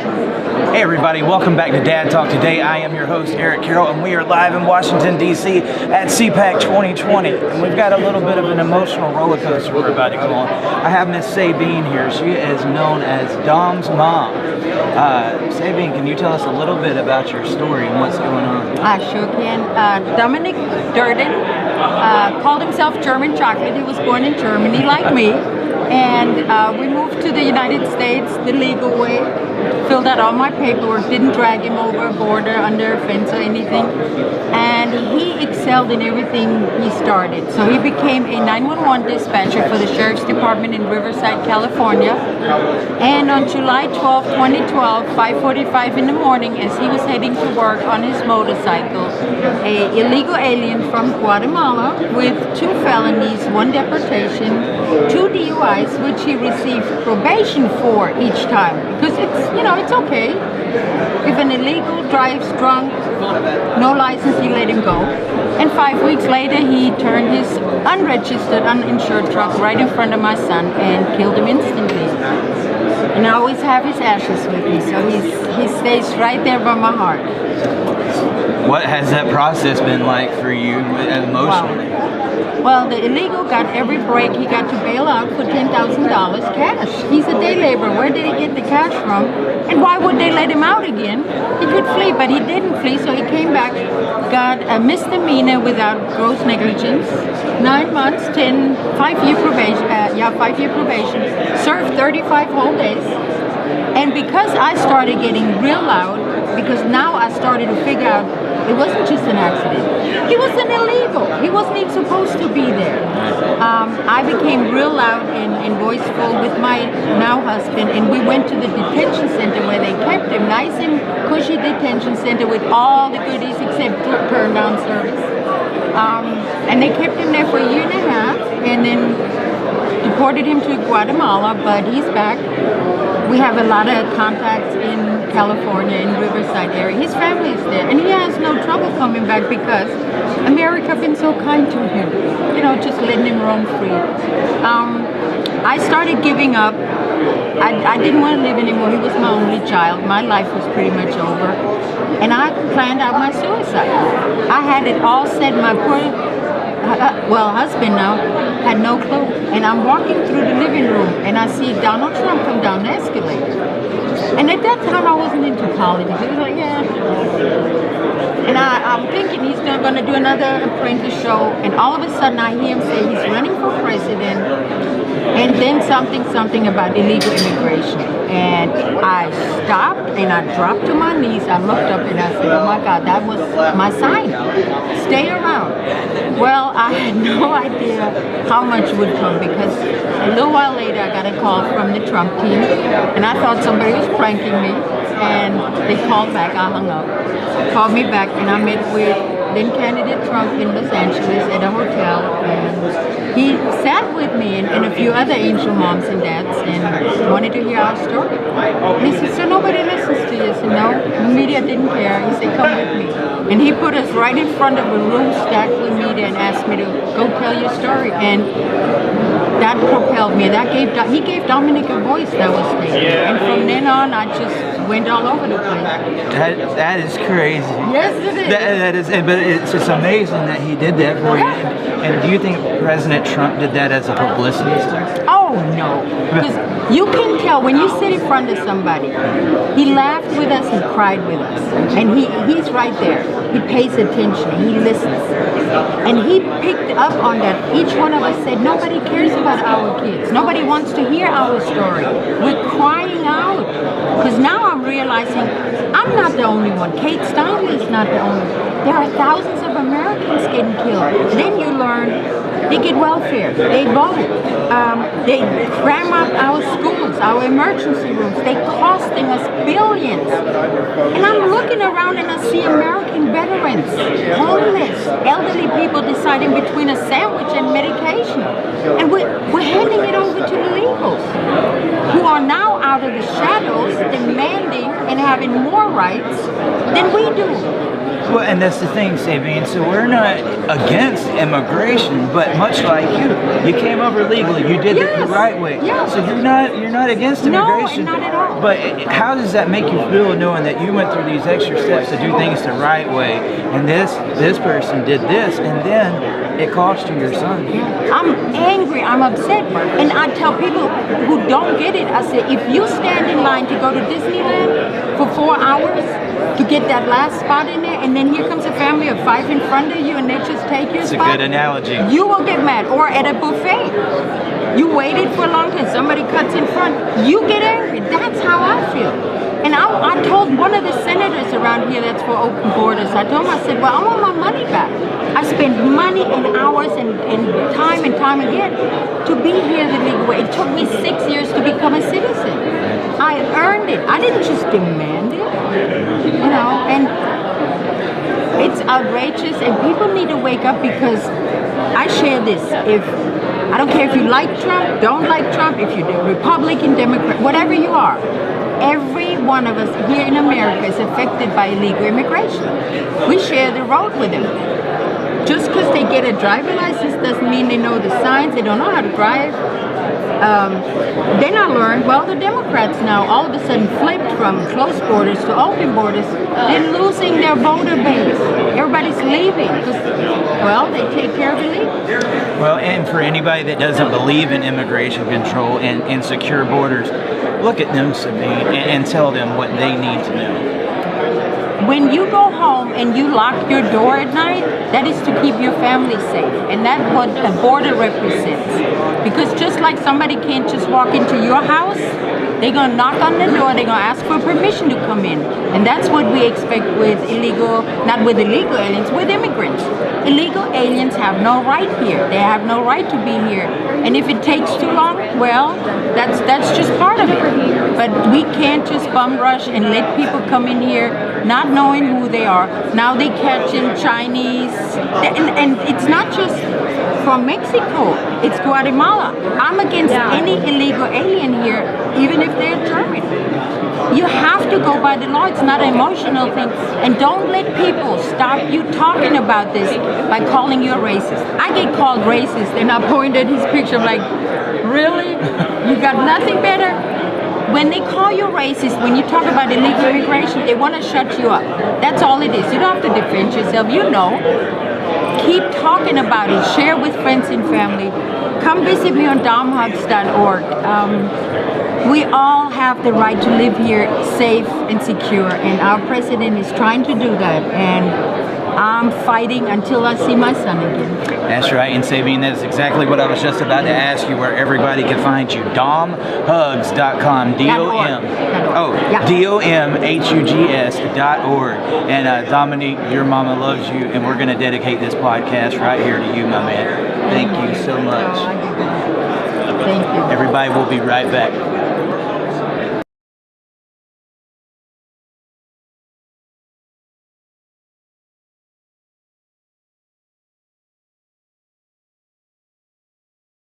Hey everybody, welcome back to Dad Talk. Today I am your host Eric Carroll and we are live in Washington DC at CPAC 2020 and we've got a little bit of an emotional roller coaster we're about to go on. I have Miss Sabine here. She is known as Dom's mom. Sabine, can you tell us a little bit about your story and what's going on? I sure can. Dominique Durden called himself German chocolate. He was born in Germany like me. And we moved to the United States the legal way, filled out all my paperwork, didn't drag him over a border, under a fence or anything. And he excelled in everything he started. So he became a 911 dispatcher for the Sheriff's Department in Riverside, California. And on July 12, 2012, 5:45 in the morning, as he was heading to work on his motorcycle, an illegal alien from Guatemala with 2 felonies, 1 deportation, 2 DUIs, which he received probation for each time, because it's okay. If an illegal drives drunk, no license, you let him go. And 5 weeks later, he turned his unregistered, uninsured truck right in front of my son and killed him instantly. And I always have his ashes with me, so he stays right there by my heart. What has that process been like for you emotionally? Wow. Well, the illegal got every break. He got to bail out for $10,000 cash. He's a day laborer. Where did he get the cash from? And why would they let him out again? He could flee, but he didn't flee, so he came back, got a misdemeanor without gross negligence, 9 months, 5-year probation, 5-year probation, served 35 whole days. And because I started getting real loud, because now I started to figure out it wasn't just an accident. He was an illegal. He wasn't even supposed to be there. I became real loud and voiceful with my now husband, and we went to the detention center where they kept him. Nice and cushy detention center with all the goodies except turn down service. And they kept him there for a year and a half, and then deported him to Guatemala, but he's back. We have a lot of contacts in California, in Riverside area. His family is there, and he has no trouble coming back because America been so kind to him, just letting him roam free. I started giving up. I didn't want to live anymore. He was my only child. My life was pretty much over, and I planned out my suicide. I had it all set. My poor husband now had no clue, and I'm walking through the living room and I see Donald Trump come down the escalator. And at that time I wasn't into politics. It was like, yeah. And I'm thinking he's going to do another apprentice show, and all of a sudden I hear him say he's running for president, and then something about illegal immigration. And I stopped and I dropped to my knees. I looked up and I said, oh my God, that was my sign. Stay around. Well, I had no idea how much would come, because a little while later I got a call from the Trump team, and I thought somebody was pranking me, and they called back. I hung up, called me back, and I met with then candidate Trump in Los Angeles at a hotel, and he sat with me and a few other angel moms and dads and wanted to hear our story. And he said, so nobody listens to you? I said, no, the media didn't care. He said, come with me. And he put us right in front of a room stacked with media and asked me to go tell your story. And that propelled me. He gave Dominique a voice that was there. And from then on, I just went all over the place. That is crazy. Yes, it is. That is, but it's just amazing that he did that for you. And do you think President Trump did that as a publicity stunt? Oh no, because you can tell when you sit in front of somebody. He laughed with us, he cried with us, and he's right there. He pays attention, he listens, and he picked up on that. Each one of us said, nobody cares about our kids. Nobody wants to hear our story. We're crying out, because now I'm realizing I'm not the only one. Kate Steinle is not the only one. There are thousands of Americans getting killed. Then you learn they get welfare, they vote, they cram up our schools, our emergency rooms, they're costing us billions. And I'm looking around and I see American veterans, homeless, elderly people deciding between a sandwich and medication. And we're handing it over to the illegals, who are now out of the shadows demanding and having more rights than we do. Well, and that's the thing, Sabine. So we're not against immigration, but much like you came over legally. You did it the right way. Yes. So you're not against immigration. No, not at all. But how does that make you feel, knowing that you went through these extra steps to do things the right way, and this person did this, and then it cost you your son? I'm angry, I'm upset. And I tell people who don't get it, I say, if you stand in line to go to Disneyland for 4 hours to get that last spot in there, and then here comes a family of 5 in front of you and they just take your It's spot. a good analogy. You will get mad. Or at a buffet. You waited for a long time, somebody cuts in front, you get angry. That's how I feel. And I told one of the senators around here that's for open borders, I told him, I said, well, I want my money back. I spent money and hours and time again to be here the legal way. It took me 6 years to become a citizen. I earned it. I didn't just demand it, you know, and it's outrageous, and people need to wake up, because I share this. I don't care if you like Trump, don't like Trump, if you're Republican, Democrat, whatever you are, every one of us here in America is affected by illegal immigration. We share the road with them. Just because they get a driver license doesn't mean they know the signs, they don't know how to drive. Then I learned, well, the Democrats now all of a sudden flipped from closed borders to open borders. They're losing their voter base. Everybody's leaving because, well, they take care of illegals. Well, and for anybody that doesn't believe in immigration control and secure borders, look at them, Sabine, and tell them what they need to know. When you go home and you lock your door at night, that is to keep your family safe. And that's what a border represents. Because just like somebody can't just walk into your house, they're going to knock on the door, they're going to ask for permission to come in. And that's what we expect with not with illegal aliens, with immigrants. Illegal aliens have no right here. They have no right to be here. And if it takes too long, well, that's just part of it. But we can't just bum rush and let people come in here not knowing who they are. Now they catching Chinese, and it's not just from Mexico, it's Guatemala. I'm against any illegal alien here, even if they're German. You have to go by the law. It's not an emotional thing. And don't let people stop you talking about this by calling you a racist. I get called racist, and I point at his picture, I'm like, really? You got nothing better? When they call you racist, when you talk about illegal immigration, they want to shut you up. That's all it is. You don't have to defend yourself. You know. Keep talking about it. Share with friends and family. Come visit me on domhugs.org. We all have the right to live here safe and secure, and our president is trying to do that. And I'm fighting until I see my son again. That's right, and Sabine, that's exactly what I was just about to ask you, where everybody can find you. Domhugs.com, DOMHUGS.org. And Dominique, your mama loves you, and we're going to dedicate this podcast right here to you, my man. Thank you so much. Thank you. Everybody, we'll be right back.